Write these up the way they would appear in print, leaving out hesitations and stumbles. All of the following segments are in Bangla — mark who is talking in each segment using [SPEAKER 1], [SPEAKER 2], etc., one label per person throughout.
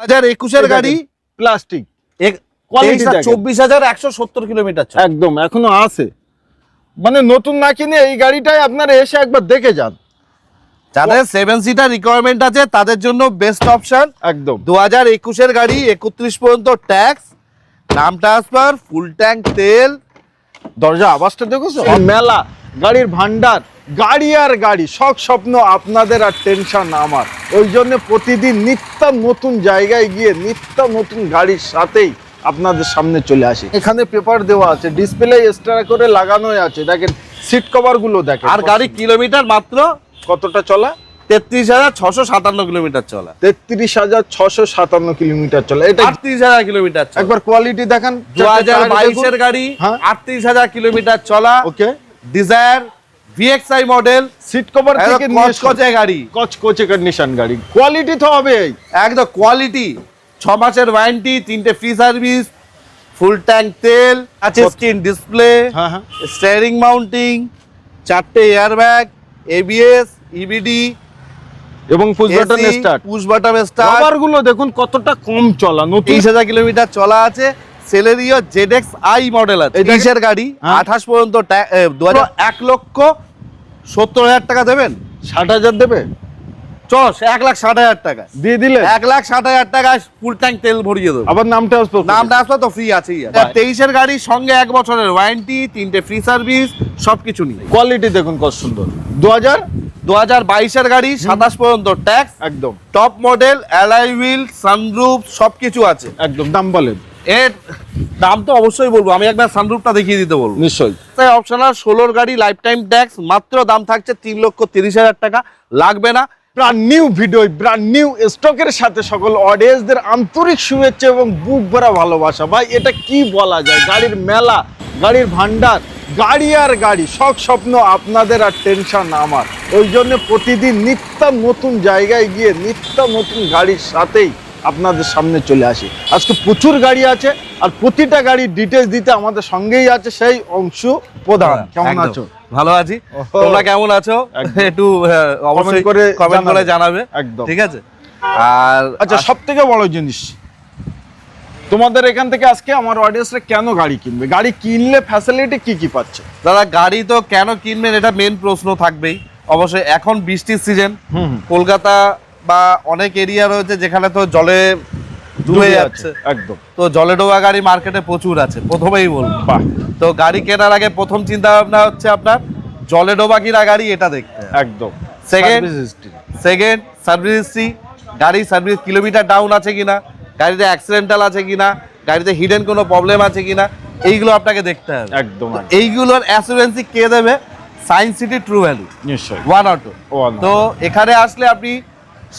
[SPEAKER 1] 2021 গাড়ি
[SPEAKER 2] প্লাস্টিক
[SPEAKER 1] 24,170 কিলোমিটার
[SPEAKER 2] একদম এখনো আছে, মানে নতুন না কিনে এই গাড়িটাই আপনারা এসে একবার দেখে যান।
[SPEAKER 1] যাদের 7 সিটার রিকোয়ারমেন্ট আছে তাদের জন্য বেস্ট অপশন।
[SPEAKER 2] একদম
[SPEAKER 1] 2021 গাড়ি 31 পর্যন্ত ট্যাক্স, নাম ট্রান্সফার, ফুল ট্যাঙ্ক তেল।
[SPEAKER 2] দরজা আওয়াজটা দেখেছো? মেলা, গাড়ির ভান্ডার, গাড়ি আর গাড়ি, শখ স্বপ্ন আপনাদের আর টেনশন আমার। ওই জন্য প্রতিদিন নিত্য নতুন জায়গায় গিয়ে নিত্য নতুন গাড়ির সাথেই আপনাদের সামনে চলে আসি। এখানে পেপার দেওয়া আছে, ডিসপ্লে এক্সট্রা করে লাগানোই আছে, দেখেন সিট কভার গুলো দেখেন।
[SPEAKER 1] আর গাড়ি কিলোমিটার মাত্র
[SPEAKER 2] কতটা চলা?
[SPEAKER 1] 33,657 কিলোমিটার চলা।
[SPEAKER 2] 33,657 কিলোমিটার চলা। এটা
[SPEAKER 1] 38,000 কিলোমিটার।
[SPEAKER 2] একবার কোয়ালিটি দেখেন।
[SPEAKER 1] 2022 এর গাড়ি 38,000 কিলোমিটার চলা।
[SPEAKER 2] Okay,
[SPEAKER 1] Dzire VXI model,
[SPEAKER 2] seat cover থেকে
[SPEAKER 1] কচকচে গাড়ি,
[SPEAKER 2] কচকচে কন্ডিশন গাড়ি। কোয়ালিটি তো হবে
[SPEAKER 1] একদম কোয়ালিটি। 6 মাসের ওয়ারেন্টি, 3টে ফ্রি সার্ভিস, ফুল ট্যাঙ্ক তেল আছে, স্ক্রিন ডিসপ্লে, স্টিয়ারিং মাউন্টিং, 4টে এয়ারব্যাগ, ABS, EBD
[SPEAKER 2] এবং push button start.
[SPEAKER 1] Push button start.
[SPEAKER 2] Cover গুলো দেখুন কতটা কম চলা,
[SPEAKER 1] 30,000 কিলোমিটার চলা আছে। সেলেরিও ZXi মডেল আছে। 20 গাড়ি 28 পর্যন্ত 1,70,000 টাকা দেবেন।
[SPEAKER 2] 60,000 দেবে?
[SPEAKER 1] 1,60,000 টাকা
[SPEAKER 2] দিয়ে দিলে
[SPEAKER 1] 1,60,000 টাকা ফুল ট্যাঙ্ক তেল ভরিয়ে দেবো।
[SPEAKER 2] আবার নামটা
[SPEAKER 1] আসবে তো ফ্রি আছেই। 23 গাড়ির সঙ্গে 1 বছরের ওয়ারেন্টি, 3টে ফ্রি সার্ভিস, সবকিছু নিয়ে।
[SPEAKER 2] কোয়ালিটি দেখুন কত সুন্দর।
[SPEAKER 1] 2022 গাড়ি 27 পর্যন্ত ট্যাক্স,
[SPEAKER 2] একদম
[SPEAKER 1] top model, alloy wheel, sunroof সবকিছু আছে।
[SPEAKER 2] একদম দাম বলেন।
[SPEAKER 1] এর দাম তো অবশ্যই বলবো, আমি একবার সানরুফটা দেখিয়ে দিতে বলবো।
[SPEAKER 2] নিশ্চয়ই।
[SPEAKER 1] তাই অপশনাল 16 গাড়ি লাইফ টাইম ট্যাক্স, মাত্র দাম থাকছে 3,30,000 টাকা। লাগবে না।
[SPEAKER 2] Brand new video, brand new স্টকের সাথে সকল অডিয়েন্সদের আন্তরিক শুভেচ্ছা এবং বুক ভরা ভালোবাসা। ভাই এটা কি বলা যায়, গাড়ির মেলা, গাড়ির ভান্ডার, গাড়ি আর গাড়ি, শখ স্বপ্ন আপনাদের আর টেনশন আমার। ওই জন্য প্রতিদিন নিত্য নতুন জায়গায় গিয়ে নিত্য নতুন গাড়ির সাথেই আপনাদের সামনে চলে আসি। আজকে প্রচুর গাড়ি আছে আর প্রতিটা গাড়ির ডিটেলস দিতে আমাদের সঙ্গেই আছে সেই অংশু প্রধান। কেমন আছো?
[SPEAKER 1] ভালো আছি, তোমরা কেমন আছো? একটু অবশ্যই কমেন্ট করে জানাবে।
[SPEAKER 2] একদম
[SPEAKER 1] ঠিক আছে। আর
[SPEAKER 2] আচ্ছা, সবথেকে বড় জিনিস, তোমাদের এখান থেকে আজকে আমার অডিয়েন্সরা কেন গাড়ি কিনবে, গাড়ি কিনলে ফ্যাসিলিটি কি কি পাচ্ছে?
[SPEAKER 1] দাদা গাড়ি তো কেন কিনবেন এটা মেন প্রশ্ন থাকবেই। অবশ্যই এখন বৃষ্টির সিজন, কলকাতা বা অনেক এরিয়া রয়েছে যেখানে তো জলে ডুবে যাচ্ছে।
[SPEAKER 2] একদম।
[SPEAKER 1] তো জলে ডোবা গাড়ি মার্কেটে প্রচুর আছে, প্রথমেই বলবো। তো গাড়ি কেনার আগে প্রথম চিন্তা ভাবনা হচ্ছে আপনার জলে ডোবা কিনা গাড়ি, এটা দেখতে।
[SPEAKER 2] একদম।
[SPEAKER 1] সেকেন্ড সার্ভিস হিস্ট্রি, গাড়ি সার্ভিস কিলোমিটার ডাউন আছে কিনা, গাড়িতে অ্যাক্সিডেন্টাল আছে কিনা, গাড়িতে হিডেন কোনো প্রবলেম আছে কিনা, এইগুলো আপনাকে দেখতে হবে।
[SPEAKER 2] একদম।
[SPEAKER 1] এইগুলোর অ্যাসুরেন্সি কে দেবে? Science city true value.
[SPEAKER 2] নিশ্চয়ই।
[SPEAKER 1] 1 অটো। তো এখানে আসলে আপনি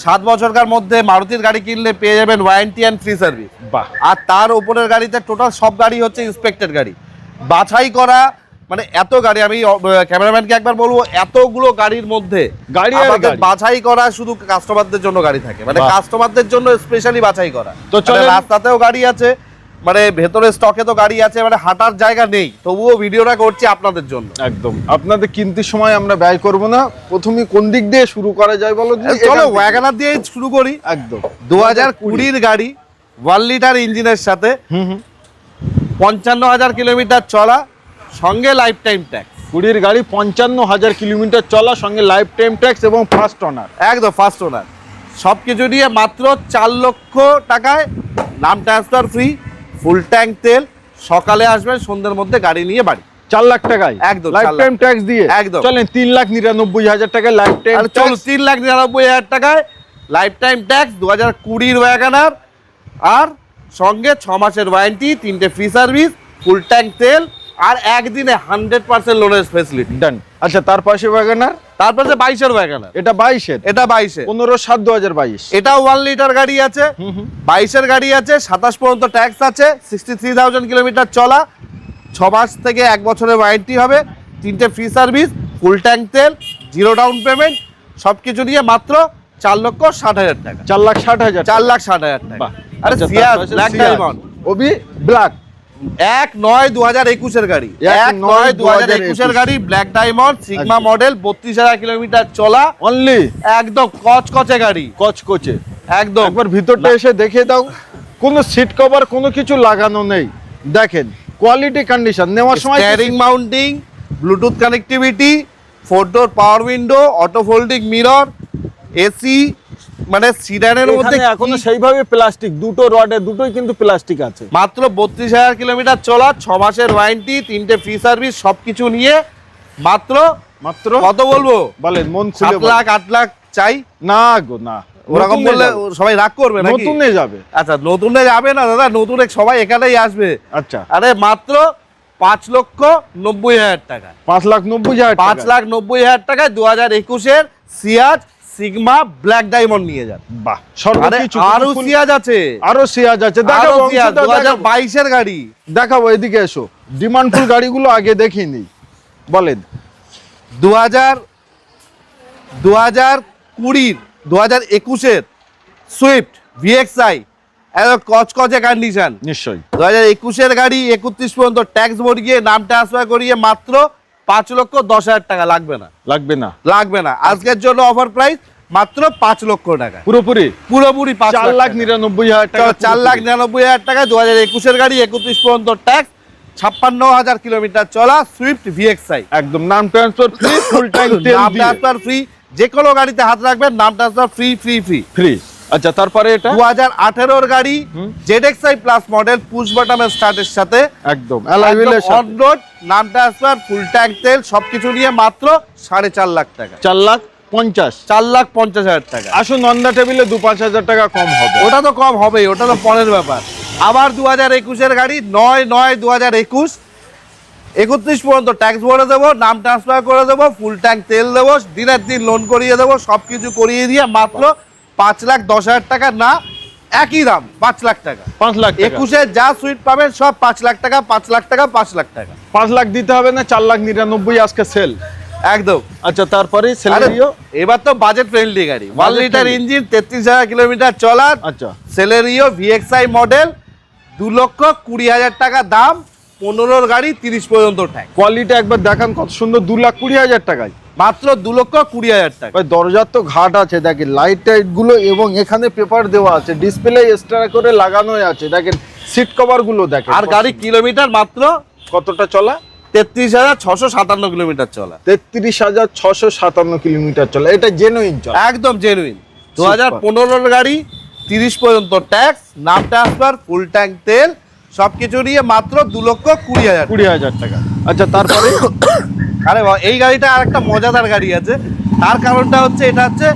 [SPEAKER 1] 7 বছরকার মধ্যে মারুতির গাড়ি কিনলে পেয়ে যাবেন ওয়ারেন্টি অ্যান্ড ফ্রি সার্ভিস। আর তার উপরের গাড়িতে টোটাল সব গাড়ি হচ্ছে ইন্সপেক্টেড গাড়ি, বাছাই করা। মানে এত গাড়ি, আমি ক্যামেরাম্যানকে একবার বলবো, এতগুলো গাড়ির মধ্যে গাড়ি বাছাই করা শুধু কাস্টমারদের জন্য গাড়ি থাকে, মানে কাস্টমারদের জন্য স্পেশালি বাছাই করা। তো রাস্তাতেও গাড়ি আছে, মানে ভেতরে স্টকে তো গাড়ি আছে, মানে হাঁটার জায়গা নেই, তবুও ভিডিওটা করছি আপনাদের জন্য।
[SPEAKER 2] একদম। আপনাদের কিনতে সময় আমরা ব্যয় করব না। প্রথমে কোন দিক দিয়ে শুরু করা যায় বলো?
[SPEAKER 1] চলো ওয়াগনার দিয়ে শুরু করি।
[SPEAKER 2] একদম।
[SPEAKER 1] 2020 গাড়ি 1 লিটার ইঞ্জিনের সাথে 55,000 কিলোমিটার চলা, সঙ্গে লাইফ টাইম ট্যাক্স।
[SPEAKER 2] 20 গাড়ি 55,000 কিলোমিটার চলা, সঙ্গে লাইফ টাইম ট্যাক্স এবং ফার্স্ট ওনার।
[SPEAKER 1] একদম ফার্স্ট ওনার। সবকিছু নিয়ে মাত্র 4 লক্ষ টাকায় নাম ট্রান্সফার ফ্রি, ফুল ট্যাঙ্ক তেল। সকালে আসবেন, সন্ধ্যের মধ্যে গাড়ি নিয়ে বাড়ি।
[SPEAKER 2] 4 লাখ টাকায় একদম লাইফ টাইম ট্যাক্স দিয়ে।
[SPEAKER 1] একদম।
[SPEAKER 2] চলেন 3,99,000 টাকায় লাইফ টাইম ট্যাক্স।
[SPEAKER 1] 3,99,000 টাকায় লাইফ টাইম ট্যাক্স 2020 ওয়াগনার, আর সঙ্গে 6 মাসের ওয়ারেন্টি, 3টে ফ্রি সার্ভিস, ফুল ট্যাঙ্ক তেল, আর একদিনে 100% লোনের ফ্যাসিলিটি।
[SPEAKER 2] ডান। আচ্ছা, তার পাশে ওয়াগনার,
[SPEAKER 1] তারপর যে 22 এর ওয়াগনার।
[SPEAKER 2] এটা 22
[SPEAKER 1] এটা 22
[SPEAKER 2] 15/7/2022।
[SPEAKER 1] এটাও 1 লিটার গাড়ি আছে, 22 এর গাড়ি আছে, 27 পর্যন্ত ট্যাক্স আছে, 63,000 কিলোমিটার চলা, 6 মাস থেকে 1 বছরের ওয়ারেন্টি হবে, 3টে ফ্রি সার্ভিস, ফুল ট্যাঙ্ক তেল, 0 ডাউন পেমেন্ট, সবকিছু নিয়ে মাত্র 4,60,000 টাকা।
[SPEAKER 2] 4,60,000
[SPEAKER 1] 4,60,000 টাকা। আরে সিয়ার ব্ল্যাক ডায়মন্ড
[SPEAKER 2] ওবি ব্ল্যাক
[SPEAKER 1] 1/9/2021 এর গাড়ি, 1/9/2021 এর গাড়ি, black diamond, sigma model, 32,000 kilometre চলা,
[SPEAKER 2] অনলি।
[SPEAKER 1] একদম কচকচে গাড়ি,
[SPEAKER 2] কচকচে।
[SPEAKER 1] একদম।
[SPEAKER 2] একবার ভিতরটা এসে দেখে দাও, কোনো সিট কভার কোনো কিছু লাগানো নেই। দেখেন কোয়ালিটি কন্ডিশন, নেওয়ার সময়
[SPEAKER 1] steering mounting, Bluetooth connectivity, 4 door power window, auto folding mirror, AC, মানে সিডানের মধ্যে
[SPEAKER 2] এখানে এখনো সেইভাবে প্লাস্টিক, দুটো রডে দুটোই কিন্তু প্লাস্টিক আছে।
[SPEAKER 1] মাত্র 32,000 কিলোমিটার চলা, 6 মাসের ওয়ারেন্টি, 3টে ফ্রি সার্ভিস, সবকিছু নিয়ে মাত্র কত বলবো
[SPEAKER 2] বলেন, মন খুলে
[SPEAKER 1] 7 লাখ 8 লাখ চাই
[SPEAKER 2] না গো না,
[SPEAKER 1] ওরকম বললে সবাই রাগ করবে নাকি?
[SPEAKER 2] নতুনে যাবে।
[SPEAKER 1] আচ্ছা নতুনে যাবে না দাদা, নতুনে সবাই এখানেই আসবে।
[SPEAKER 2] আচ্ছা
[SPEAKER 1] আরে মাত্র 5,90,000 টাকা,
[SPEAKER 2] 5,90,000,
[SPEAKER 1] 5,90,000 টাকায় 2021-এর সিয়াজ সিগমা ব্ল্যাক ডায়মন্ড নিয়ে যান।
[SPEAKER 2] বাহ,
[SPEAKER 1] আরে
[SPEAKER 2] সর্বকিছু
[SPEAKER 1] আরো সিয়াজ আছে,
[SPEAKER 2] আরো সিয়াজ আছে। দেখাবো
[SPEAKER 1] 2022-এর গাড়ি
[SPEAKER 2] দেখাবো, এদিকে এসো। ডিমান্ডফুল গাড়িগুলো আগে দেখিনি, বলেন।
[SPEAKER 1] 2021-এর সুইফট ভিএক্সআই কচকচে কন্ডিশন,
[SPEAKER 2] নিশ্চয়ই
[SPEAKER 1] 2021-এর গাড়ি, 31 পর্যন্ত ট্যাক্স ভরিয়ে নাম ট্রান্সফার করিয়ে মাত্র 5,10,000 টাকা। লাগবে না,
[SPEAKER 2] লাগবে না,
[SPEAKER 1] লাগবে না। আজকের জন্য অফার প্রাইস মাত্র 5 লক্ষ টাকা,
[SPEAKER 2] পুরোপুরি
[SPEAKER 1] 4,99,000 টাকা, 4,99,000 টাকা 2021-এর গাড়ি, 31 পর্যন্ত ট্যাক্স, 56,000 কিলোমিটার চলা সুইফট ভিএক্সআই।
[SPEAKER 2] একদম নাম ট্রান্সফার ফ্রি, ফুল টাইম তেল
[SPEAKER 1] নাম
[SPEAKER 2] দিয়ে
[SPEAKER 1] ট্রান্সফার ফ্রি, যে কোনো গাড়িতে হাত রাখবেন নাম transfer free free free
[SPEAKER 2] free. আচ্ছা তারপরে এটা
[SPEAKER 1] 2018-এর গাড়ি, ZXi প্লাস মডেল, পুশ বাটনের স্টার্টের সাথে,
[SPEAKER 2] একদম অ্যালয়ের সাথে,
[SPEAKER 1] অন রোড, নাম ট্রান্সফার, ফুল ট্যাঙ্ক তেল, সবকিছু নিয়ে মাত্র 4.5 লাখ টাকা,
[SPEAKER 2] 4,50,000।
[SPEAKER 1] 4,50,000 টাকা।
[SPEAKER 2] আসুন অন দা টেবিলে 2-5,000 টাকা কম হবে।
[SPEAKER 1] ওটা তো কম হবেই, ওটা তো পরের ব্যাপার। আবার 2021-এর গাড়ি, 9/9/2021, 31 পর্যন্ত ট্যাক্স ভরে দেবো, নাম ট্রান্সফার করে দেবো, ফুল ট্যাঙ্ক তেল দেবো, দিনের দিন লোন করিয়ে দেবো, সবকিছু করিয়ে দিয়ে মাত্র 5,10,000 টাকা। না একই দাম, 5 লাখ টাকা।
[SPEAKER 2] 5 লাখ
[SPEAKER 1] 21-এ যা সুইট পাবেন সব 5 লাখ টাকা, 5 লাখ টাকা, 5 লাখ টাকা।
[SPEAKER 2] 5 লাখ দিতে হবে না, 4,99,000 আজকে সেল।
[SPEAKER 1] একদম।
[SPEAKER 2] আচ্ছা তারপরে
[SPEAKER 1] আরে,
[SPEAKER 2] সেলেরিও,
[SPEAKER 1] এবার তো বাজেট ফ্রেন্ডলি গাড়ি, 1
[SPEAKER 2] Budget
[SPEAKER 1] litre
[SPEAKER 2] friendly।
[SPEAKER 1] Engine, 33,000 kilometre চলা,
[SPEAKER 2] আচ্ছা
[SPEAKER 1] সেলেরিও ভিএক্সআই মডেল, 2,20,000 টাকা দাম, 15-র গাড়ি, 30 পর্যন্ত ট্যাক্স।
[SPEAKER 2] কোয়ালিটি একবার দেখান কত সুন্দর, 2,20,000 টাকায়
[SPEAKER 1] মাত্র 2,20,000 টাকা।
[SPEAKER 2] ভাই। দরজার তো ঘাট আছে দেখেন, লাইট টাইট গুলো, এবং এখানে পেপার দেওয়া আছে, ডিসপ্লে এক্সট্রা করে লাগানো আছে, দেখেন সিট কভার গুলো দেখেন।
[SPEAKER 1] আর গাড়ি কিলোমিটার মাত্র
[SPEAKER 2] কতটা চলা?
[SPEAKER 1] 33,657 কিলোমিটার চলা,
[SPEAKER 2] 33,657 কিলোমিটার চলা। এটা জেনুইন চলা,
[SPEAKER 1] একদম জেনুইন। 2015-র গাড়ি, 30 পর্যন্ত ট্যাক্স, নাম ট্রান্সফার, ফুল ট্যাঙ্ক তেল, সবকিছু নিয়ে মাত্র 2,20,000
[SPEAKER 2] 20,000 টাকা। আচ্ছা তারপরে
[SPEAKER 1] আরে বাবা, এই গাড়িটা আর একটা মজাদার গাড়ি আছে। তার কারণটা হচ্ছে এটা হচ্ছে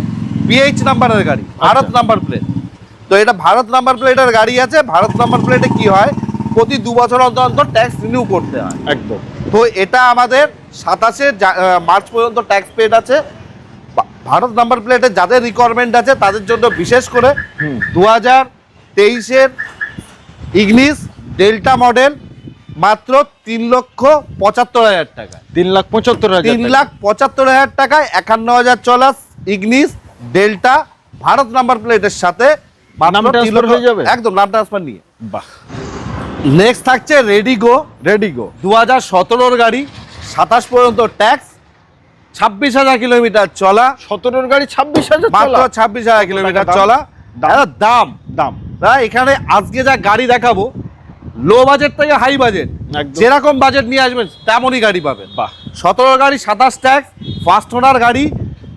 [SPEAKER 1] বিএইচ নাম্বারের গাড়ি, ভারত নাম্বার প্লেট। তো এটা ভারত নাম্বার প্লেটের গাড়ি আছে। ভারত নাম্বার প্লেটে কি হয়, প্রতি 2 বছর অন্তর অন্তর ট্যাক্স রিনিউ করতে হয়।
[SPEAKER 2] একদম।
[SPEAKER 1] তো এটা আমাদের 27 মার্চ পর্যন্ত ট্যাক্স পেড আছে। ভারত নাম্বার প্লেটে যাদের রিকোয়ারমেন্ট আছে তাদের জন্য বিশেষ করে 2023-এর ইগনিস ডেল্টা মডেল মাত্র 3,75,000 টাকা,
[SPEAKER 2] 3,75,000,
[SPEAKER 1] 3,75,000 টাকায় 51,000 চলা ইগনিস ডেল্টা ভারত নাম্বার প্লেটের সাথে মাত্র
[SPEAKER 2] নাম ট্রান্সফার হয়ে যাবে?
[SPEAKER 1] একদম নাম ট্রান্সফার নিয়ে।
[SPEAKER 2] বাহ।
[SPEAKER 1] নেক্সট থাকছে রেডিগো, 2017-র গাড়ি, 27 পর্যন্ত ট্যাক্স, 26,000 কিলোমিটার চলা,
[SPEAKER 2] 17-র গাড়ি 26,000
[SPEAKER 1] মাত্র
[SPEAKER 2] চলা,
[SPEAKER 1] 26,000 কিলোমিটার
[SPEAKER 2] দাম?
[SPEAKER 1] চলা।
[SPEAKER 2] দাম?
[SPEAKER 1] দাম
[SPEAKER 2] দাম
[SPEAKER 1] এখানে আজকে যা গাড়ি দেখাবো, লো বাজেট থেকে হাই বাজেট,
[SPEAKER 2] একদম।
[SPEAKER 1] যেরকম বাজেট নিয়ে আসবেন তেমনই গাড়ি পাবেন।
[SPEAKER 2] বাহ।
[SPEAKER 1] 17 গাড়ি, 27 ট্যাক্স, ফার্স্ট ওনার গাড়ি,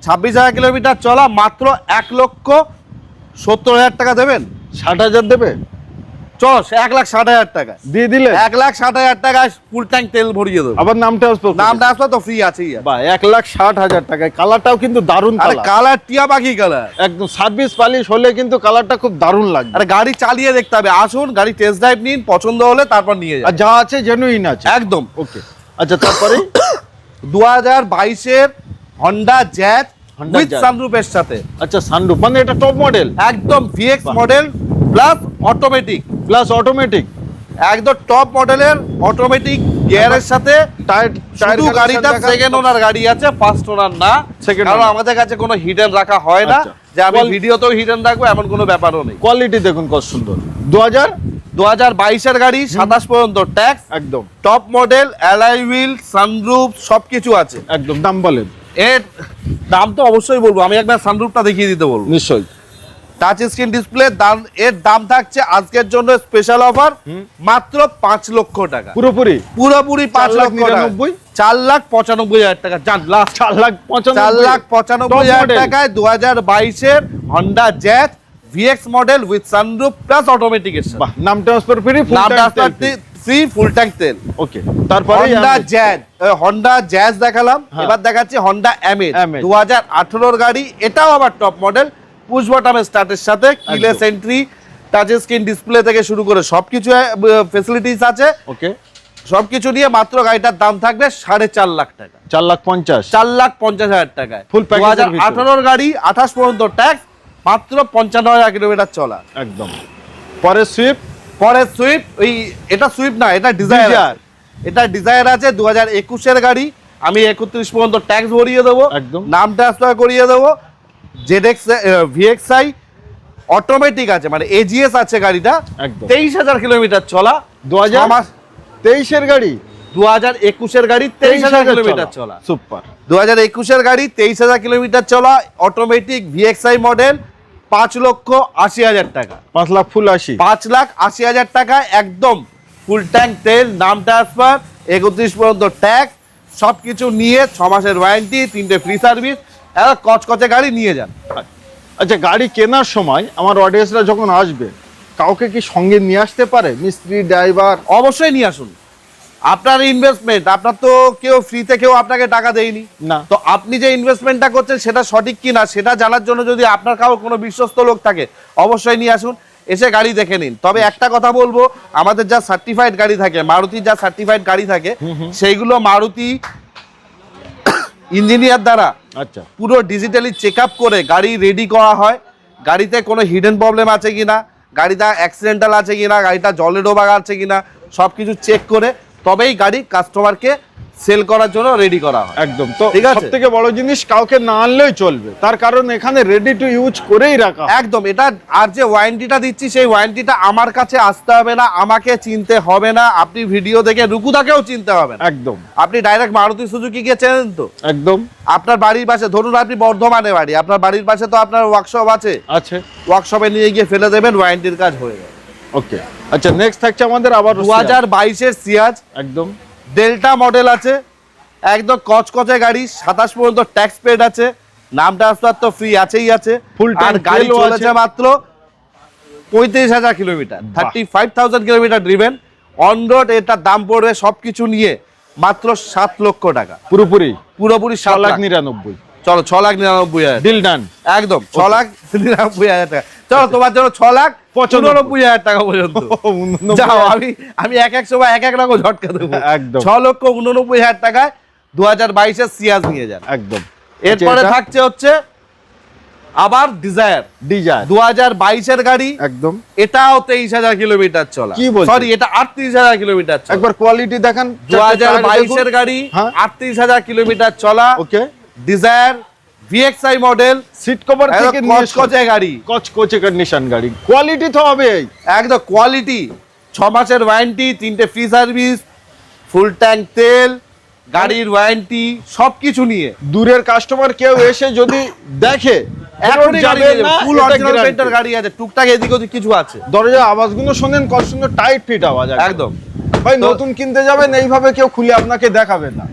[SPEAKER 1] 26,000 কিলোমিটার চলা, মাত্র 1,70,000 টাকা দেবেন।
[SPEAKER 2] 60,000 দেবে?
[SPEAKER 1] চল 1,60,000 টাকা
[SPEAKER 2] দিয়ে দিলে
[SPEAKER 1] 1,60,000 টাকায় ফুল ট্যাঙ্ক তেল ভরিয়ে দেবো।
[SPEAKER 2] আবার নাম ট্রান্সফার,
[SPEAKER 1] নাম ট্রান্সফার তো ফ্রি আছেই।
[SPEAKER 2] বাহ, 1,60,000 টাকায়। কালারটাও কিন্তু দারুণ
[SPEAKER 1] আরে
[SPEAKER 2] কালার,
[SPEAKER 1] কালার টিয়া পাখি কালার,
[SPEAKER 2] একদম সার্ভিস পালিশ হলে কিন্তু কালারটা খুব দারুণ লাগবে।
[SPEAKER 1] আরে গাড়ি চালিয়ে দেখতে হবে। আসুন গাড়ি টেস্ট ড্রাইভ নিন, পছন্দ হলে তারপর নিয়ে
[SPEAKER 2] আর
[SPEAKER 1] যান।
[SPEAKER 2] যা আছে জেনুইন আছে
[SPEAKER 1] একদম।
[SPEAKER 2] ওকে। আচ্ছা তারপরে
[SPEAKER 1] 2022-এর Honda Jazz
[SPEAKER 2] Honda
[SPEAKER 1] with
[SPEAKER 2] Jazz।
[SPEAKER 1] সানরুফের সাথে,
[SPEAKER 2] আচ্ছা সানরুফ, মানে এটা টপ মডেল
[SPEAKER 1] একদম ভিএক্স
[SPEAKER 2] বাহ।
[SPEAKER 1] Model plus automatic,
[SPEAKER 2] plus automatic,
[SPEAKER 1] একদম টপ মডেলের অটোমেটিক গিয়ারের সাথে।
[SPEAKER 2] টায়ার
[SPEAKER 1] শুধু গাড়িটা সেকেন্ড ওনার গাড়ি আছে, ফার্স্ট ওনার না।
[SPEAKER 2] Second
[SPEAKER 1] কারণ
[SPEAKER 2] owner।
[SPEAKER 1] আমাদের কাছে কোনো হিডেন রাখা হয় না,
[SPEAKER 2] আচ্ছা।
[SPEAKER 1] যে আমি ভিডিওতেও হিডেন রাখবো এমন কোনো ব্যাপারও নেই।
[SPEAKER 2] কোয়ালিটি দেখুন কত সুন্দর।
[SPEAKER 1] 2022-এর গাড়ি, 27 পর্যন্ত ট্যাক্স,
[SPEAKER 2] একদম
[SPEAKER 1] top model, alloy wheel, sunroof সবকিছু আছে।
[SPEAKER 2] একদম। দাম বলেন।
[SPEAKER 1] এর দাম তো অবশ্যই বলবো, আমি একবার সানরুফটা দেখিয়ে দিতে বলবো।
[SPEAKER 2] নিশ্চয়ই।
[SPEAKER 1] টাচ স্ক্রিন ডিসপ্লে, এর দাম থাকছে আজকের জন্য স্পেশাল অফার মাত্র 5 লক্ষ টাকা।
[SPEAKER 2] পুরোপুরি
[SPEAKER 1] 5 লক্ষ
[SPEAKER 2] 99,000
[SPEAKER 1] 4,95,000 টাকা। জান লাস্ট 4,95,000 টাকায় 2022 এর Honda jazz VX model with sunroof plus automatic এর সাথে।
[SPEAKER 2] বাহ, নাম ট্রান্সফার ফ্রি,
[SPEAKER 1] ফ্রি ফুল ট্যাঙ্ক তেল।
[SPEAKER 2] ওকে, তারপরে
[SPEAKER 1] হন্ডা জ্যাজ দেখালাম, এবার দেখাচ্ছি হন্ডা অ্যামেজ 2018 এর গাড়ি, এটাও আবার টপ মডেল, পুশ বাটন স্টার্টের সাথে, keyless entry, touch screen display থেকে শুরু করে সবকিছু ফ্যাসিলিটিস আছে।
[SPEAKER 2] ওকে,
[SPEAKER 1] সবকিছু নিয়ে মাত্র গাড়িটার দাম থাকবে 4.5 লাখ টাকা,
[SPEAKER 2] 4,50,000
[SPEAKER 1] টাকায়।
[SPEAKER 2] Full package.
[SPEAKER 1] 2018 গাড়ি, 28 পর্যন্ত ট্যাক্স, মাত্র 55,000 কিলোমিটার চলা।
[SPEAKER 2] একদম। পরে সুইফট,
[SPEAKER 1] ওই এটা সুইফট না, এটা ডিজায়ার। এটা ডিজায়ার আছে 2021 এর গাড়ি, আমি 31 পর্যন্ত ট্যাক্স ভরিয়ে দেবো,
[SPEAKER 2] একদম
[SPEAKER 1] নাম ট্রান্সফার করিয়ে দেবো। জেডএক্স ভিএক্সআই অটোমেটিক আছে, মানে এজিএস আছে গাড়িটা। 23,000 কিলোমিটার চলা।
[SPEAKER 2] 2023 এর গাড়ি,
[SPEAKER 1] 2021 এর গাড়ি, 23,000 কিলোমিটার চলা।
[SPEAKER 2] সুপার।
[SPEAKER 1] 2021 এর গাড়ি, 23,000 কিলোমিটার চলা, অটোমেটিক ভিএক্সআই মডেল, 5,80,000 টাকা।
[SPEAKER 2] 5,80,000
[SPEAKER 1] টাকা একদম ফুল ট্যাঙ্ক তেল, নাম ট্রান্সফার, 31 পর্যন্ত ট্যাক্স, সবকিছু নিয়ে 6 মাসের ওয়ারেন্টি, 3টে ফ্রি সার্ভিস, কচকচে গাড়ি নিয়ে যান।
[SPEAKER 2] আচ্ছা, গাড়ি কেনার সময় আমার অডিয়েন্সরা যখন আসবে, কাউকে কি সঙ্গে নিয়ে আসতে পারে? মিস্ত্রি, ড্রাইভার?
[SPEAKER 1] অবশ্যই নিয়ে আসুন। আপনার ইনভেস্টমেন্ট, আপনার তো কেউ ফ্রিতে কেউ আপনাকে টাকা দেয়নি
[SPEAKER 2] না,
[SPEAKER 1] তো আপনি যে ইনভেস্টমেন্টটা করছেন সেটা সঠিক কিনা সেটা জানার জন্য যদি আপনার কারো কোনো বিশ্বস্ত লোক থাকে, অবশ্যই নিয়ে আসুন, এসে গাড়ি দেখে নিন। তবে একটা কথা বলবো, আমাদের যা সার্টিফাইড গাড়ি থাকে, মারুতির যা সার্টিফাইড গাড়ি থাকে, সেইগুলো মারুতি ইঞ্জিনিয়ার দ্বারা
[SPEAKER 2] আচ্ছা
[SPEAKER 1] পুরো ডিজিটালি চেক আপ করে গাড়ি রেডি করা হয়। গাড়িতে কোনো হিডেন প্রবলেম আছে কিনা, গাড়িটা অ্যাক্সিডেন্টাল আছে কিনা, গাড়িটা জলে ডোবা আছে কিনা, সব কিছু চেক করে তবেই গাড়ি কাস্টমারকে সেল করার জন্য রেডি করা হয়।
[SPEAKER 2] একদম। তো
[SPEAKER 1] ঠিক আছে,
[SPEAKER 2] সবথেকে বড় জিনিস, কাউকে না আনলেই চলবে, তার কারণ এখানে রেডি টু ইউজ করেই রাখা।
[SPEAKER 1] একদম। এটা আর যে ওয়ারেন্টিটা দিচ্ছি, সেই ওয়ারেন্টিটা আমার কাছে আসতে হবে না, আমাকে চিনতে হবে না, আপনি ভিডিও দেখে রুকুদাকেও চিনতে হবে না।
[SPEAKER 2] একদম।
[SPEAKER 1] আপনি ডাইরেক্ট মারুতি সুজুকি কে চেনেন তো?
[SPEAKER 2] একদম।
[SPEAKER 1] আপনার বাড়ির পাশে, ধরুন আপনি বর্ধমানে বাড়ি, আপনার বাড়ির পাশে তো আপনার ওয়ার্কশপ আছে, ওয়ার্কশপে নিয়ে গিয়ে ফেলে দেবেন, ওয়ারেন্টির কাজ হয়ে যাবে।
[SPEAKER 2] ওকে, আচ্ছা নেক্সট থাকছে আমাদের আবার
[SPEAKER 1] 2022 এর সিয়াজ,
[SPEAKER 2] একদম
[SPEAKER 1] ডেল্টা মডেল আছে, একদম কচকচে গাড়ি, 27 পর্যন্ত ট্যাক্স পেড আছে, নাম ট্রান্সফার তো ফ্রি আছেই আছে,
[SPEAKER 2] ফুল
[SPEAKER 1] আর গাড়ি চলেছে মাত্র 35,000 kilometre, 35,000 kilometre driven on road. এটার দাম পড়বে সবকিছু নিয়ে মাত্র 7 লক্ষ টাকা।
[SPEAKER 2] পুরোপুরি
[SPEAKER 1] 7,99,000। চলো 6,99,000
[SPEAKER 2] ডিল ডান।
[SPEAKER 1] একদম 6,99,000 টাকা। চলো তোমার জন্য 6,95,000 টাকা পর্যন্ত যাও। আমি এক সময় এক রকম ঝটকা দেবো।
[SPEAKER 2] একদম
[SPEAKER 1] 6,89,000 টাকায় 2022 এর সিয়াজ নিয়ে যান।
[SPEAKER 2] একদম।
[SPEAKER 1] এরপরে থাকছে হচ্ছে আবার ডিজায়ার 2022 এর গাড়ি,
[SPEAKER 2] একদম
[SPEAKER 1] এটাও 23,000 কিলোমিটার চলা। সরি, এটা 38,000 কিলোমিটার চলা।
[SPEAKER 2] একবার কোয়ালিটি দেখান।
[SPEAKER 1] 2022 এর গাড়ি, 38,000 কিলোমিটার চলা।
[SPEAKER 2] Okay,
[SPEAKER 1] Dzire VXI model,
[SPEAKER 2] seat cover থেকে
[SPEAKER 1] কচকচে গাড়ি,
[SPEAKER 2] কচকচে কন্ডিশন গাড়ি, কোয়ালিটি তো হবে
[SPEAKER 1] একদম কোয়ালিটি। 6 মাসের ওয়ারেন্টি, 3টে ফ্রি সার্ভিস, ফুল ট্যাঙ্ক তেল, গাড়ির ওয়ারেন্টি, সবকিছু নিয়ে।
[SPEAKER 2] দূরের কাস্টমার কেউ এসে যদি দেখে,
[SPEAKER 1] এখনই গাড়ি ফুল অরিজিনাল পেন্টার গাড়ি আছে, টুকটাক এদিক ওদিক কিছু আছে।
[SPEAKER 2] দরজা আওয়াজগুলো শুনেন, কত সুন্দর টাইট ফিট আওয়াজ।
[SPEAKER 1] একদম
[SPEAKER 2] ভাই, নতুন কিনতে যাবেন, এইভাবে কেউ খুলে আপনাকে দেখাবে না।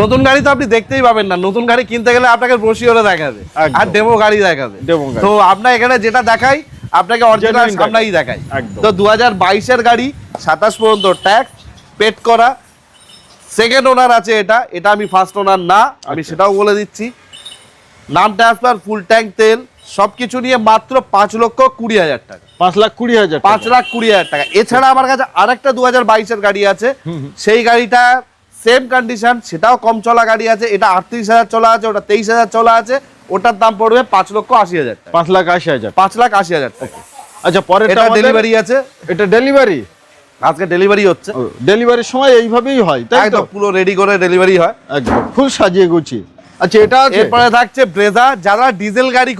[SPEAKER 1] নতুন গাড়ি তো আপনি দেখতেই পাবেন না, নতুন গাড়ি কিনতে গেলে আপনাকে ব্রোশিওরে দেখাবে আর ডেমো গাড়ি দেখাবে। তো আমরা এখানে যেটা দেখাই আপনাকে অরিজিনাল সামনেই দেখাই। তো 2022 এর গাড়ি, 27 পর্যন্ত ট্যাক্স পেড করা, সেকেন্ড ওনার আছে। এটা আমি ফার্স্ট ওনার না, আমি সেটাও বলে দিচ্ছি। নাম ট্রান্সফার, ফুল ট্যাঙ্ক তেল, সবকিছু নিয়ে মাত্র 5,20,000 টাকা।
[SPEAKER 2] 5,20,000
[SPEAKER 1] 5,20,000 টাকা। এছাড়া আমার কাছে আরেকটা 2022 এর গাড়ি আছে, সেই গাড়িটা সেম কন্ডিশন, সেটাও কম চলা গাড়ি আছে। এটা 38,000 চলা আছে, ওটা 23,000 চলা আছে। ওটার দাম পড়বে 5,80,000 টাকা।
[SPEAKER 2] 5,80,000
[SPEAKER 1] 5,80,000 টাকা।
[SPEAKER 2] আচ্ছা, পরে
[SPEAKER 1] এটা ডেলিভারি আছে।
[SPEAKER 2] এটা ডেলিভারি
[SPEAKER 1] আজকে ডেলিভারি হচ্ছে।
[SPEAKER 2] ডেলিভারির সময় এইভাবেই হয়, তাই তো?
[SPEAKER 1] পুরো রেডি করে ডেলিভারি হয়,
[SPEAKER 2] একদম ফুল সাজিয়ে গুছিয়ে। আচ্ছা, এটা আছে।
[SPEAKER 1] এরপরে থাকছে ব্রেজা। যারা ডিজেল গাড়ি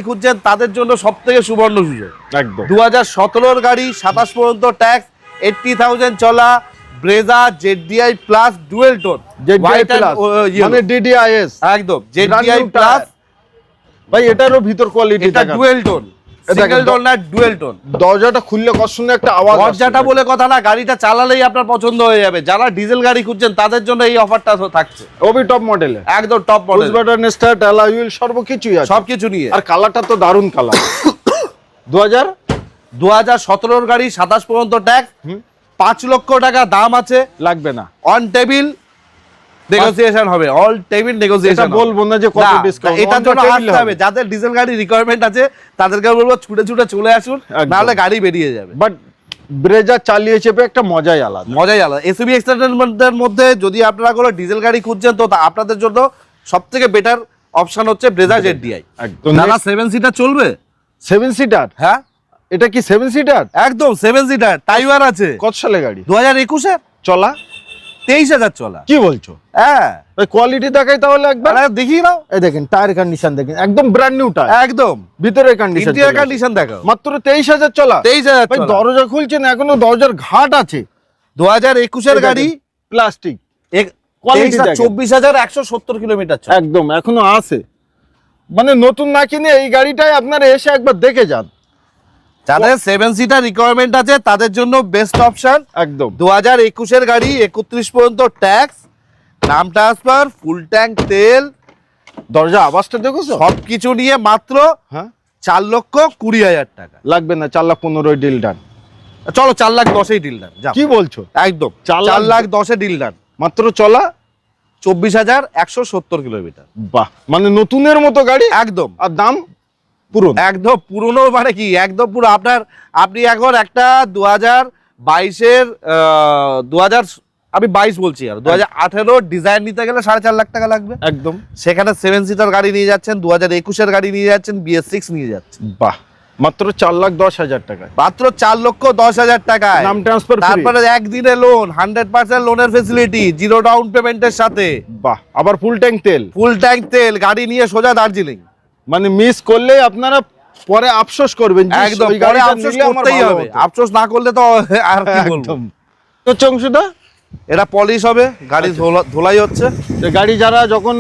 [SPEAKER 1] খুঁজছেন তাদের জন্য সবথেকে সুবর্ণ সুযোগ।
[SPEAKER 2] একদম
[SPEAKER 1] 2017 এর গাড়ি, 27 পর্যন্ত ট্যাক্স, 80,000 চলা, Brezza JDI plus dual tone,
[SPEAKER 2] মানে ডিডিআইএস।
[SPEAKER 1] একদম জেডিআই প্লাস
[SPEAKER 2] ভাই এটারও ভিতর কোয়ালিটি
[SPEAKER 1] এটা ডুয়েল টোন, সিঙ্গেল টোন না ডুয়েল টোন।
[SPEAKER 2] দরজাটা খুললে কত সুন্দর একটা আওয়াজ আসছে।
[SPEAKER 1] দরজাটা বলে কথা না, গাড়িটা চালালেই আপনার পছন্দ হয়ে যাবে। যারা ডিজেল গাড়ি খুঁজছেন তাদের জন্য এই অফারটা থাকছে।
[SPEAKER 2] ওবি টপ মডেলে,
[SPEAKER 1] একদম top model,
[SPEAKER 2] push button start, alloy wheel সর্বকিছুই আছে,
[SPEAKER 1] সবকিছু নিয়ে।
[SPEAKER 2] আর কালারটা তো দারুণ কালার।
[SPEAKER 1] 2017 গাড়ি, 27 পর্যন্ত ট্যাক্স, 5 লক্ষ টাকা দাম আছে।
[SPEAKER 2] লাগবে না,
[SPEAKER 1] অন টেবিল নেগোসিয়েশন হবে, অল টেবিল নেগোসিয়েশন।
[SPEAKER 2] এটা বলবো না যে কত ডিসকাউন্ট,
[SPEAKER 1] এটার জন্য আসতে হবে। যাদের ডিজেল গাড়ি রিকোয়ারমেন্ট আছে তাদেরকে বলবো ছুটে ছুটে চলে আসুন, নাহলে গাড়ি বেরিয়ে যাবে।
[SPEAKER 2] বাট ব্রেজা চালিয়ে চেপে একটা মজাই আলাদা,
[SPEAKER 1] মজাই আলাদা। এসইবি এক্সটেন্ডের মধ্যে যদি আপনারা কোনো ডিজেল গাড়ি খুঁজছেন তো আপনাদের জন্য সবথেকে বেটার অপশন হচ্ছে ব্রেজা জেড-ডিআই।
[SPEAKER 2] একদম।
[SPEAKER 1] না 7 সিটার চলবে,
[SPEAKER 2] 7 সিটার।
[SPEAKER 1] হ্যাঁ
[SPEAKER 2] এটা কি 7 সিটার?
[SPEAKER 1] একদম 7 সিটার, টাইওয়ার আছে।
[SPEAKER 2] কত সালে গাড়ি?
[SPEAKER 1] 2021 এর
[SPEAKER 2] চলা,
[SPEAKER 1] 23,000 চলা।
[SPEAKER 2] কি বলছো?
[SPEAKER 1] হ্যাঁ,
[SPEAKER 2] ওই কোয়ালিটি দেখাই তাহলে একবার,
[SPEAKER 1] দেখি নাও।
[SPEAKER 2] এই দেখেন টায়ার কন্ডিশন দেখেন, একদম ব্র্যান্ড নিউ টায়ার,
[SPEAKER 1] একদম
[SPEAKER 2] ভিতরের কন্ডিশন,
[SPEAKER 1] ইন্টেরিয়র কন্ডিশন দেখো।
[SPEAKER 2] মাত্র 23,000 চলা।
[SPEAKER 1] 23,000
[SPEAKER 2] ভাই
[SPEAKER 1] চলা।
[SPEAKER 2] দরজা খুলছেন এখনো দরজার ঘাট আছে।
[SPEAKER 1] 2021 এর গাড়ি,
[SPEAKER 2] প্লাস্টিক,
[SPEAKER 1] কোয়ালিটি
[SPEAKER 2] দেখেন।
[SPEAKER 1] 24,170 কিলোমিটার চলা।
[SPEAKER 2] একদম এখনো আছে, মানে নতুন না কিনে এই গাড়িটাই আপনারা এসে একবার দেখে যান।
[SPEAKER 1] যাদের 7 সিটার রিকোয়ারমেন্ট আছে তাদের জন্য বেস্ট অপশন।
[SPEAKER 2] একদম
[SPEAKER 1] 2021 এর গাড়ি, 31 পর্যন্ত ট্যাক্স, নাম ট্রান্সফার, ফুল ট্যাঙ্ক তেল,
[SPEAKER 2] দরজা আওয়াজটা দেখেছো?
[SPEAKER 1] সবকিছু নিয়ে মাত্র
[SPEAKER 2] হ্যাঁ,
[SPEAKER 1] 4,20,000 টাকা।
[SPEAKER 2] লাগবে না, 4,15,000 ডিল ডান।
[SPEAKER 1] চলো 4,10,000 ডিল ডান।
[SPEAKER 2] কি বলছো?
[SPEAKER 1] একদম
[SPEAKER 2] 4,10,000
[SPEAKER 1] 4,10,000 ডিল ডান।
[SPEAKER 2] মাত্র চলা
[SPEAKER 1] 24,170 কিলোমিটার।
[SPEAKER 2] বাহ, মানে নতুনের মতো গাড়ি
[SPEAKER 1] একদম।
[SPEAKER 2] আর দাম পুরো
[SPEAKER 1] একদম পুরনো, মানে কি একদম পুরো। আপনি এখন একটা 2022-এর 2000, আমি 22 বলছি, আর 2018 ডিজাইন নিতে গেলে 4.5 লাখ টাকা লাগবে।
[SPEAKER 2] একদম।
[SPEAKER 1] সেখানে 7 সিটার গাড়ি নিয়ে যাচ্ছেন, 2021 এর গাড়ি নিয়ে যাচ্ছেন, BS6 নিয়ে যাচ্ছেন
[SPEAKER 2] বাহ, মাত্র 4,10,000 টাকায়,
[SPEAKER 1] মাত্র 4,10,000 টাকায়।
[SPEAKER 2] নাম ট্রান্সফার,
[SPEAKER 1] তারপরে একদিনে লোন, 100% লোনের ফেসিলিটি, 0 ডাউন পেমেন্টের সাথে।
[SPEAKER 2] বাহ, আবার ফুল ট্যাঙ্ক তেল।
[SPEAKER 1] ফুল ট্যাঙ্ক তেল, গাড়ি নিয়ে সোজা দার্জিলিং।
[SPEAKER 2] মানে মিস করলে আপনারা পরে আফসোস করবেন।
[SPEAKER 1] একদম, পরে আফসোস করতেই হবে। আফসোস না করলে তো আর কি বলবো।
[SPEAKER 2] তো চংশুদা,
[SPEAKER 1] এটা পলিশ হবে, গাড়ি ধোলাই হচ্ছে।
[SPEAKER 2] গাড়ি যারা যখন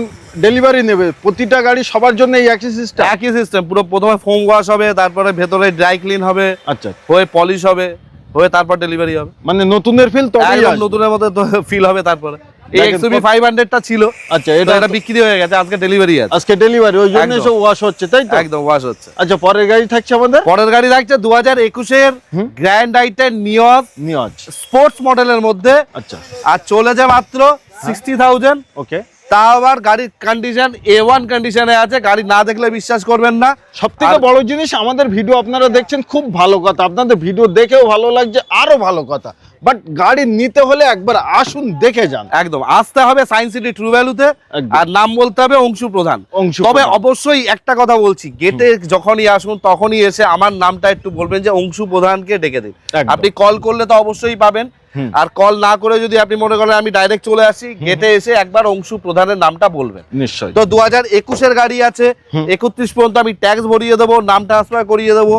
[SPEAKER 2] ডেলিভারি নেবে, প্রতিটা গাড়ি সবার জন্য এই একই সিস্টেম?
[SPEAKER 1] একই সিস্টেম পুরো। প্রথমে ফোম ওয়াশ হবে, তারপরে ভেতরে ড্রাই ক্লিন হবে,
[SPEAKER 2] আচ্ছা,
[SPEAKER 1] হয়ে পলিশ হবে, হয়ে তারপর ডেলিভারি হবে।
[SPEAKER 2] মানে নতুনের ফিল তবেই
[SPEAKER 1] একদম
[SPEAKER 2] আসবে।
[SPEAKER 1] নতুনের মতো ফিল হবে। তারপরে এই
[SPEAKER 2] দেখেন
[SPEAKER 1] XUV 500টা ছিল,
[SPEAKER 2] আচ্ছা,
[SPEAKER 1] এটা বিক্রি হয়ে গেছে, আজকে ডেলিভারি আছে।
[SPEAKER 2] আজকে ডেলিভারি, ওই জন্য
[SPEAKER 1] একদম।
[SPEAKER 2] সব ওয়াশ হচ্ছে, তাই তো?
[SPEAKER 1] একদম ওয়াশ হচ্ছে।
[SPEAKER 2] আচ্ছা, পরের গাড়ি থাকছে আমাদের।
[SPEAKER 1] পরের গাড়ি থাকছে 2021 এর গ্র্যান্ড আইটেন নিয়স
[SPEAKER 2] নিয়জ
[SPEAKER 1] স্পোর্টস মডেলের মধ্যে।
[SPEAKER 2] আচ্ছা,
[SPEAKER 1] আর চলেছে মাত্র 60,000।
[SPEAKER 2] ওকে।
[SPEAKER 1] তা আবার গাড়ির কন্ডিশন A1 কন্ডিশনে আছে, গাড়ি না দেখলে বিশ্বাস করবেন না।
[SPEAKER 2] সব থেকে বড় জিনিস, আমাদের ভিডিও আপনারা দেখছেন, খুব ভালো কথা, আপনাদের ভিডিও দেখেও ভালো লাগছে, আরো ভালো কথা। বাট গাড়ি নিতে হলে একবার আসুন, দেখে যান।
[SPEAKER 1] একদম আসতে হবে সায়েন্স সিটি ট্রু ভ্যালুতে,
[SPEAKER 2] একদম।
[SPEAKER 1] আর নাম বলতে হবে অংশু প্রধান।
[SPEAKER 2] অংশু
[SPEAKER 1] তবে
[SPEAKER 2] প্রধান।
[SPEAKER 1] অবশ্যই একটা কথা বলছি, গেটে যখনই আসুন তখনই এসে আমার নামটা একটু বলবেন যে অংশু প্রধানকে ডেকে দিন।
[SPEAKER 2] একদম।
[SPEAKER 1] আপনি কল করলে তো অবশ্যই পাবেন, আর কল না করে যদি আপনি মনে করেন আমি ডাইরেক্ট চলে আসি, গেটে এসে একবার অংশু প্রধানের নামটা বলবেন।
[SPEAKER 2] নিশ্চয়ই।
[SPEAKER 1] তো 2021 এর গাড়ি আছে, 31 পর্যন্ত আমি ট্যাক্স ভরিয়ে দেবো, নাম ট্রান্সফার করিয়ে দেবো।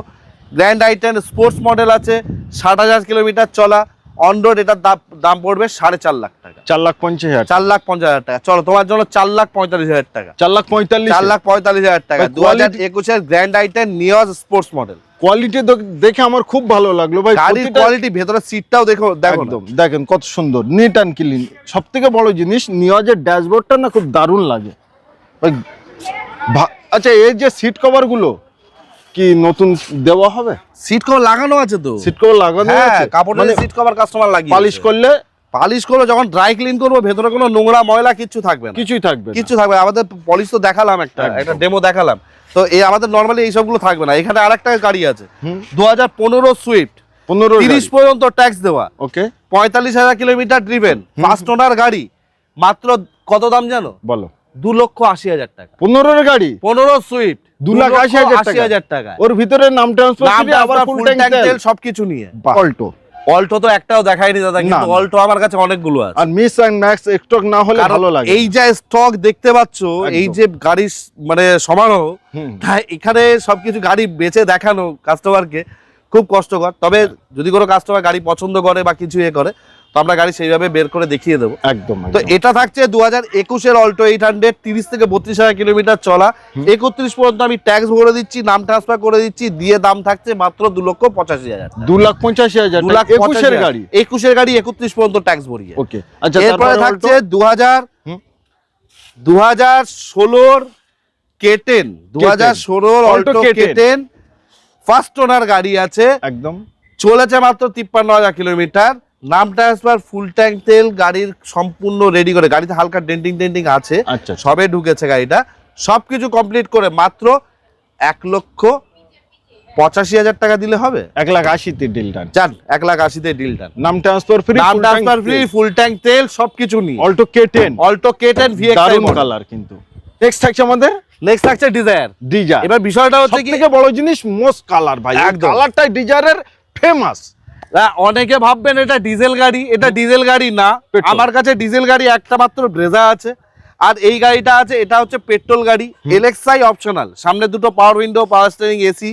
[SPEAKER 1] গ্র্যান্ড আইটেন স্পোর্টস মডেল আছে, 60,000 কিলোমিটার চলা। অন রোড এটার দাম পড়বে 4.5 লাখ টাকা।
[SPEAKER 2] 4,50,000,
[SPEAKER 1] 4,50,000 টাকা। চলো তোমার জন্য 4,45,000 টাকা।
[SPEAKER 2] 4,45,000,
[SPEAKER 1] 4,45,000 টাকা। 2021 এর গ্র্যান্ড আইটেন নিয়স স্পোর্টস মডেল।
[SPEAKER 2] কোয়ালিটি দেখে আমার খুব ভালো লাগলো ভাই।
[SPEAKER 1] গাড়ির কোয়ালিটি, ভেতরে সিটটাও দেখো, দেখো
[SPEAKER 2] একদম দেখেন কত সুন্দর, নিট অ্যান্ড ক্লিন। সব থেকে বড় জিনিস, নিয়জের ড্যাশবোর্ডটা না খুব দারুণ লাগে ভাই। আচ্ছা, এই যে সিট কভার গুলো কি নতুন দেওয়া হবে?
[SPEAKER 1] সিট কভার লাগানো আছে তো।
[SPEAKER 2] সিট কভার লাগানো আছে,
[SPEAKER 1] কাপড়ের সিট কভার কাস্টমার লাগিয়ে
[SPEAKER 2] পালিশ করলে,
[SPEAKER 1] পালিশ করলে যখন ড্রাই ক্লিন করবো, ভেতরে কোনো নোংরা ময়লা কিচ্ছু থাকবে না।
[SPEAKER 2] কিছুই থাকবে না।
[SPEAKER 1] কিচ্ছু থাকবে না। আমাদের পলিশ তো দেখালাম, একটা ডেমো দেখালাম। তো এই আমাদের নরমালি এই সবগুলো থাকবে না। এখানে আরেকটা গাড়ি আছে 2015 সুইফট, 30 পর্যন্ত ট্যাক্স দেওয়া,
[SPEAKER 2] ওকে,
[SPEAKER 1] 45,000 কিলোমিটার ড্রিভেন, ফার্স্ট ওনার গাড়ি। মাত্র কত দাম জানো?
[SPEAKER 2] বলো।
[SPEAKER 1] 2,80,000 টাকা।
[SPEAKER 2] 15 গাড়ি,
[SPEAKER 1] 15 সুইফট,
[SPEAKER 2] 2,80,000
[SPEAKER 1] টাকা।
[SPEAKER 2] ওর ভিতরে নাম ট্রান্সফার, আবার ফুল ট্যাঙ্ক তেল,
[SPEAKER 1] সবকিছু নিয়ে।
[SPEAKER 2] অল্টো,
[SPEAKER 1] অল্টো তো একটাও দেখাইনি দাদা, কিন্তু অল্টো আমার কাছে অনেকগুলো আছে।
[SPEAKER 2] আর মিস এন্ড ম্যাক্স স্টক না হলে ভালো লাগে।
[SPEAKER 1] এই যে স্টক দেখতে পাচ্ছ, এই যে গাড়ির মানে সমারোহ, তাই এখানে সবকিছু গাড়ি বেচে দেখানো কাস্টমারকে খুব কষ্টকর। তবে যদি কোনো কাস্টমার গাড়ি পছন্দ করে বা কিছু করে, তো আমরা গাড়ি সেইভাবে বের করে দেখিয়ে দেবো।
[SPEAKER 2] একদম
[SPEAKER 1] তো এটা থাকছে 2021-এর অল্টো 800, 30 থেকে 32,000 কিলোমিটার চলা, 31 পর্যন্ত আমি ট্যাক্স ভরে দিচ্ছি, নাম ট্রান্সফার করে দিচ্ছি, দিয়ে দাম থাকছে মাত্র 2,85,000,
[SPEAKER 2] 2,85,000, 21-এর গাড়ি,
[SPEAKER 1] 21-এর গাড়ি 31 পর্যন্ত ট্যাক্স ভরিয়ে।
[SPEAKER 2] ওকে, আচ্ছা,
[SPEAKER 1] এরপরে থাকছে 2016 K10, 2016 Alto K10 first owner গাড়ি আছে,
[SPEAKER 2] একদম
[SPEAKER 1] চলেছে মাত্র 53,000 কিলোমিটার, নাম ট্রান্সফার, ফুল ট্যাঙ্ক তেল, গাড়ির সম্পূর্ণ রেডি করে, গাড়িতে হালকা ডেন্টিং আছে,
[SPEAKER 2] আচ্ছা,
[SPEAKER 1] সবে ঢুকেছে গাড়িটা, সবকিছু কমপ্লিট করে মাত্র 1,85,000 টাকা দিলে হবে।
[SPEAKER 2] 1,80,000-তে ডিল ডান,
[SPEAKER 1] জান 1,80,000-তে ডিল ডান,
[SPEAKER 2] নাম ট্রান্সফার ফ্রি,
[SPEAKER 1] নাম ট্রান্সফার ফ্রি, ফুল ট্যাঙ্ক তেল সবকিছু নিয়ে
[SPEAKER 2] Alto K10,
[SPEAKER 1] Alto K10 VXI
[SPEAKER 2] দারুণ
[SPEAKER 1] মডেল।
[SPEAKER 2] কালার কিন্তু। নেক্সট থাকছে আমাদের
[SPEAKER 1] নেক্সট থাকছে ডিজায়ার।
[SPEAKER 2] ডিজায়ার,
[SPEAKER 1] এবার বিষয়টা হচ্ছে কি,
[SPEAKER 2] সবথেকে বড় জিনিস মোস্ট কালার ভাই,
[SPEAKER 1] একদম।
[SPEAKER 2] কালারটাই ডিজায়ারের ফেমাস।
[SPEAKER 1] অনেকে ভাববেন এটা ডিজেল গাড়ি, এটা ডিজেল গাড়ি না,
[SPEAKER 2] পেট্রোল।
[SPEAKER 1] আমার কাছে ডিজেল গাড়ি একটা মাত্র ব্রেজা আছে, আর এই গাড়িটা আছে, এটা হচ্ছে পেট্রোল গাড়ি, LXI অপশনাল, সামনে দুটো পাওয়ার window, power steering, AC,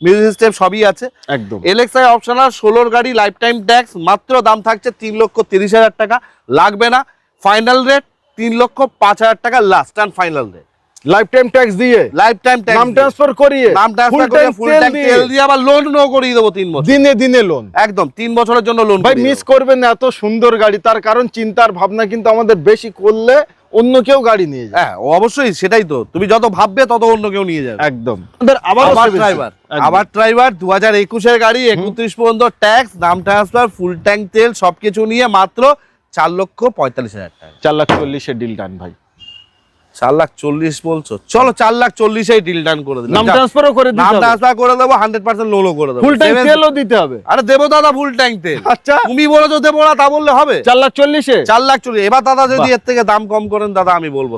[SPEAKER 1] music system সবই আছে,
[SPEAKER 2] একদম
[SPEAKER 1] LXI অপশনাল, 16 গাড়ি, লাইফ টাইম ট্যাক্স, মাত্র দাম থাকছে 3,30,000 টাকা, লাগবে না, ফাইনাল রেট 3,05,000 টাকা, last and final rate,
[SPEAKER 2] life time tax দিয়ে,
[SPEAKER 1] লাইফ টাইম ট্যাক্স,
[SPEAKER 2] নাম ট্রান্সফার করিয়ে,
[SPEAKER 1] নাম ট্রান্সফার করে, ফুল ট্যাঙ্ক তেল দিয়ে, আবার লোন নো করিয়ে দেবো 3 বছর,
[SPEAKER 2] দিনে দিনে লোন,
[SPEAKER 1] একদম 3 বছরের জন্য লোন
[SPEAKER 2] ভাই মিস করবেন না এত সুন্দর গাড়ি, তার কারণ চিন্তার ভাবনা কিন্তু আমাদের বেশি করলে অন্য কেউ গাড়ি নিয়ে যায়।
[SPEAKER 1] হ্যাঁ অবশ্যই, সেটাই তো, তুমি যত ভাববে তত অন্য কেউ নিয়ে যাবে।
[SPEAKER 2] একদম, আমাদের আবার
[SPEAKER 1] ড্রাইভার 2021-এর গাড়ি, 31 পর্যন্ত ট্যাক্স, নাম ট্রান্সফার, ফুল ট্যাঙ্ক তেল সবকিছু নিয়ে মাত্র 4,45,000 টাকা।
[SPEAKER 2] 4,40,000-এ ডিল ডান ভাই।
[SPEAKER 1] 4,40,000 বলছো, চলো 4,40,000 ডিল ডান করে দেবো,
[SPEAKER 2] নাম ট্রান্সফারও করে দিতে
[SPEAKER 1] নাম
[SPEAKER 2] হবে,
[SPEAKER 1] ট্রান্সফার করে দেবো, 100% লোনও করে দেবো,
[SPEAKER 2] ফুল ট্যাঙ্ক তেলও দিতে হবে।
[SPEAKER 1] আরে দেবো দাদা ফুল ট্যাঙ্ক তেল,
[SPEAKER 2] আচ্ছা
[SPEAKER 1] তুমি বলেছো দেবো না তা বললে হবে?
[SPEAKER 2] 4,40,000-এ
[SPEAKER 1] 4,40,000। এবার দাদা যদি এর থেকে দাম কম করেন দাদা আমি বলবো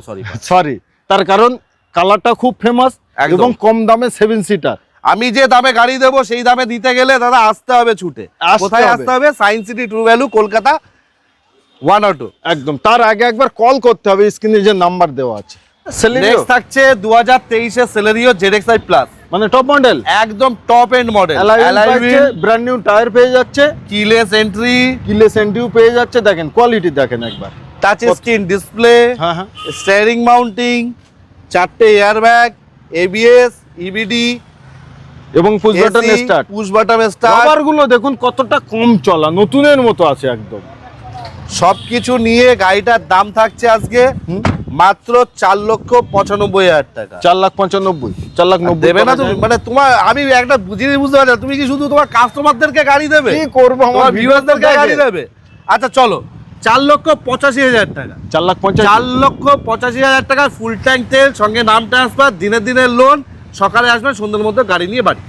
[SPEAKER 2] সরি, তার কারণ কালারটা খুব ফেমাস
[SPEAKER 1] একদম।
[SPEAKER 2] এবং কম দামে 7 সিটার।
[SPEAKER 1] আমি যে দামে গাড়ি দেবো সেই দামে দিতে গেলে দাদা আসতে হবে ছুটে,
[SPEAKER 2] আসতে
[SPEAKER 1] কোথায়
[SPEAKER 2] হবে?
[SPEAKER 1] আসতে হবে? Science city, true value, Kolkata 102।
[SPEAKER 2] একদম, তার আগে একবার কল করতে হবে, স্ক্রিনে যে নাম্বার দেওয়া আছে।
[SPEAKER 1] নেক্সট থাকছে 2023-এর সেলেরিও ZXi প্লাস,
[SPEAKER 2] মানে টপ মডেল,
[SPEAKER 1] একদম top end model,
[SPEAKER 2] brand new tyre পেয়ে যাচ্ছে,
[SPEAKER 1] কিলেস এন্ট্রি,
[SPEAKER 2] কিলেস এন্ট্রিও পেয়ে যাচ্ছে, দেখেন কোয়ালিটি দেখেন একবার,
[SPEAKER 1] টাচ স্ক্রিন ডিসপ্লে,
[SPEAKER 2] হ্যাঁ হ্যাঁ,
[SPEAKER 1] স্টিয়ারিং মাউন্টিং, 4টে এয়ারব্যাগ, ABS, EBD
[SPEAKER 2] এবং push button start,
[SPEAKER 1] push button start,
[SPEAKER 2] cover গুলো দেখুন কতটা কম চলা, নতুনের মতো আছে একদম।
[SPEAKER 1] সবকিছু নিয়ে গাড়িটার দাম থাকছে আজকে মাত্র 4,95,000 টাকা।
[SPEAKER 2] 4,95,000, 4,90,000
[SPEAKER 1] দেবে না তুমি? মানে তোমার আমি একটা জিনিস বুঝতে পারছি না, তুমি কি শুধু তোমার কাস্টমারদেরকে গাড়ি দেবে?
[SPEAKER 2] কি করবো, আমার
[SPEAKER 1] তোমার ভিউয়ারদেরকে গাড়ি দেবে? আচ্ছা চলো 4,85,000 টাকা,
[SPEAKER 2] 4,50,000,
[SPEAKER 1] 4,85,000 টাকা, ফুল ট্যাঙ্ক তেল, সঙ্গে নাম ট্রান্সফার, দিনের দিনের লোন, সকালে আসবেন সন্ধ্যের মধ্যে গাড়ি নিয়ে বাড়ি,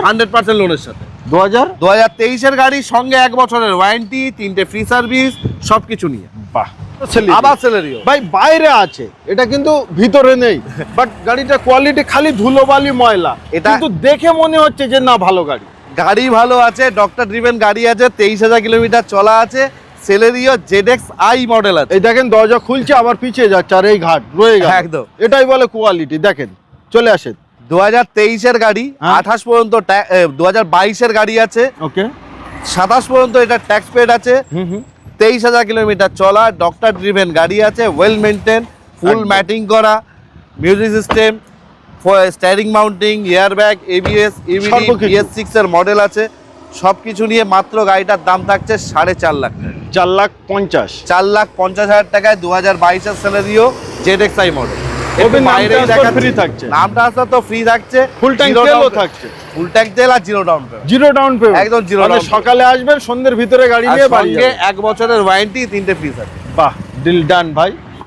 [SPEAKER 1] 100% লোনের সাথে। 2023-এর গাড়ি, সঙ্গে 1 বছরের ওয়ারেন্টি, 3টে ফ্রি সার্ভিস, সবকিছু নিয়ে।
[SPEAKER 2] বাহ,
[SPEAKER 1] আবার সেলেরিও
[SPEAKER 2] ভাই বাইরে আছে, এটা কিন্তু ভিতরে নেই, বাট গাড়িটা কোয়ালিটি, খালি ধুলোবালি ময়লা,
[SPEAKER 1] এটা
[SPEAKER 2] কিন্তু দেখে মনে হচ্ছে যে না ভালো গাড়ি,
[SPEAKER 1] গাড়ি ভালো আছে, ডক্টর ড্রিভেন গাড়ি আছে, 23,000 কিলোমিটার চলা আছে, সেলেরিও ZXi মডেল আছে।
[SPEAKER 2] এই দেখেন দরজা খুলছে আবার পিছিয়ে যাচ্ছে, আর এই ঘাট রয়ে গেল,
[SPEAKER 1] একদম
[SPEAKER 2] এটাই বলে কোয়ালিটি। দেখেন চলে আসেন,
[SPEAKER 1] 2023-এর গাড়ি, 28 পর্যন্ত 2022-এর গাড়ি আছে,
[SPEAKER 2] ওকে,
[SPEAKER 1] 27 পর্যন্ত এটা ট্যাক্স পেড আছে, 23,000 কিলোমিটার চলা, ডক্টর ড্রিভেন গাড়ি আছে, ওয়েল মেনটেন, ফুল
[SPEAKER 2] একদম।
[SPEAKER 1] ম্যাটিং করা, music system, steering mounting, airbag, ABS, EBD,
[SPEAKER 2] সর্বকিছু।
[SPEAKER 1] PS6 এর মডেল আছে, সবকিছু নিয়ে মাত্র গাড়িটার দাম থাকছে 4.5 লাখ টাকা।
[SPEAKER 2] 4,50,000,
[SPEAKER 1] 4,50,000 টাকায় 2022-এর সেলেরিও ZXi মডেল।
[SPEAKER 2] ফ্রি থাকছে,
[SPEAKER 1] নাম ট্রান্সফার তো ফ্রি থাকছে,
[SPEAKER 2] ফুল ট্যাঙ্ক তেলও থাকছে,
[SPEAKER 1] ফুল ট্যাঙ্ক তেল আর zero down payment,
[SPEAKER 2] zero down payment,
[SPEAKER 1] একদম zero
[SPEAKER 2] মানে
[SPEAKER 1] down payment।
[SPEAKER 2] সকালে আসবেন সন্ধ্যের ভিতরে গাড়ি
[SPEAKER 1] আর
[SPEAKER 2] নিয়ে বাড়ি
[SPEAKER 1] সঙ্গে
[SPEAKER 2] যাবেন।
[SPEAKER 1] 1 বছরের ওয়ারেন্টি, 3টে ফ্রি সার্ভিস।
[SPEAKER 2] বাহ, ডিল ডান ভাই।